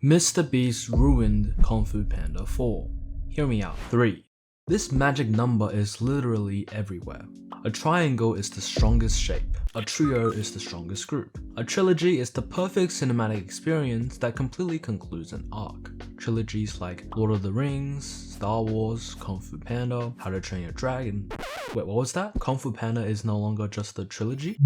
Mr. Beast ruined Kung Fu Panda 4. Hear me out. 3. This magic number is literally everywhere. A triangle is the strongest shape. A trio is the strongest group. A trilogy is the perfect cinematic experience that completely concludes an arc. Trilogies like Lord of the Rings, Star Wars, Kung Fu Panda, How to Train Your Dragon. Wait, what was that? Kung Fu Panda is no longer just a trilogy?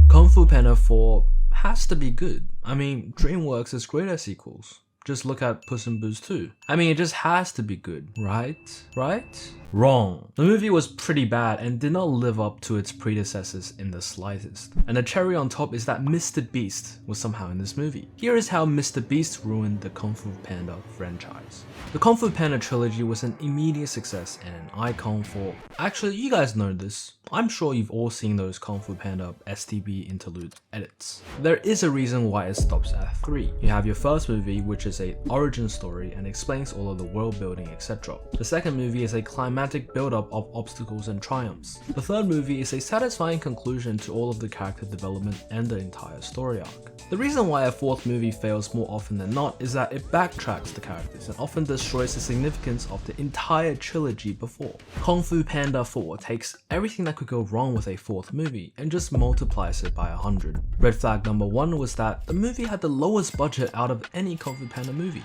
Kung Fu Panda 4 has to be good. I mean, DreamWorks is great at sequels. Just look at Puss in Boots 2. I mean, it just has to be good, right? Right? Wrong. The movie was pretty bad and did not live up to its predecessors in the slightest. And the cherry on top is that Mr. Beast was somehow in this movie. Here is how Mr. Beast ruined the Kung Fu Panda franchise. The Kung Fu Panda trilogy was an immediate success and an icon for... Actually, you guys know this. I'm sure you've all seen those Kung Fu Panda STB interlude edits. There is a reason why it stops at 3. You have your first movie, which is a origin story and explains all of the world building, etc. The second movie is a climatic build-up of obstacles and triumphs. The third movie is a satisfying conclusion to all of the character development and the entire story arc. The reason why a fourth movie fails more often than not is that it backtracks the characters and often destroys the significance of the entire trilogy before. Kung Fu Panda 4 takes everything that could go wrong with a fourth movie and just multiplies it by 100. Red flag number 1 was that the movie had the lowest budget out of any Kung Fu Panda movie.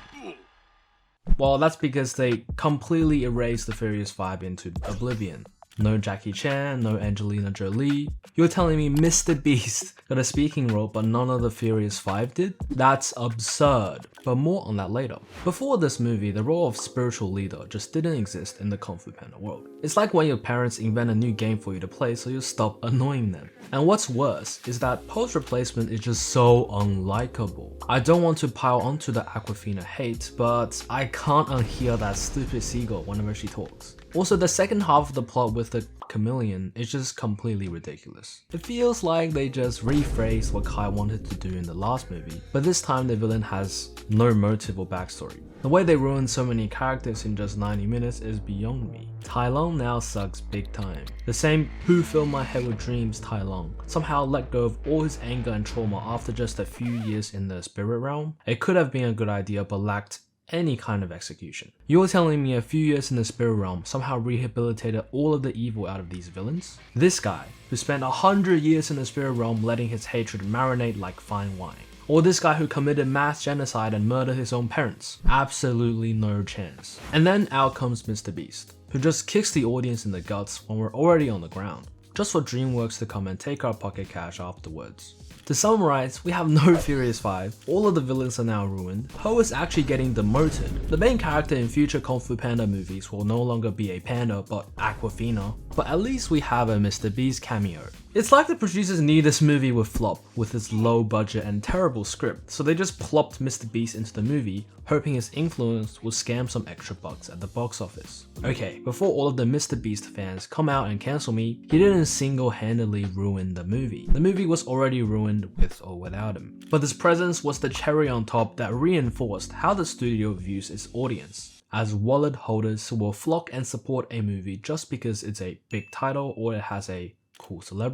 Well, that's because they completely erased the Furious 5 into oblivion. No Jackie Chan, no Angelina Jolie. You're telling me Mr. Beast got a speaking role but none of the Furious 5 did? That's absurd, but more on that later. Before this movie, the role of spiritual leader just didn't exist in the Kung Fu Panda world. It's like when your parents invent a new game for you to play so you stop annoying them. And what's worse is that post-replacement is just so unlikable. I don't want to pile onto the Awkwafina hate, but I can't unhear that stupid seagull whenever she talks. Also, the second half of the plot with the chameleon is just completely ridiculous. It feels like they just rephrased what Kai wanted to do in the last movie, but this time the villain has no motive or backstory. The way they ruined so many characters in just 90 minutes is beyond me. Tai Lung now sucks big time. The same "who filled my head with dreams" Tai Lung somehow let go of all his anger and trauma after just a few years in the spirit realm. It could have been a good idea but lacked any kind of execution. You're telling me a few years in the spirit realm somehow rehabilitated all of the evil out of these villains? This guy, who spent 100 years in the spirit realm letting his hatred marinate like fine wine. Or this guy who committed mass genocide and murdered his own parents? Absolutely no chance. And then out comes Mr. Beast, who just kicks the audience in the guts when we're already on the ground, just for DreamWorks to come and take our pocket cash afterwards. To summarize, we have no Furious 5, all of the villains are now ruined, Po is actually getting demoted, the main character in future Kung Fu Panda movies will no longer be a panda but Awkwafina, but at least we have a Mr. Beast cameo. It's like the producers knew this movie would flop with its low budget and terrible script, so they just plopped Mr. Beast into the movie, hoping his influence would scam some extra bucks at the box office. Okay, before all of the Mr. Beast fans come out and cancel me, he didn't single-handedly ruin the movie. The movie was already ruined with or without him. But his presence was the cherry on top that reinforced how the studio views its audience as wallet holders who will flock and support a movie just because it's a big title or it has a cool celebrity.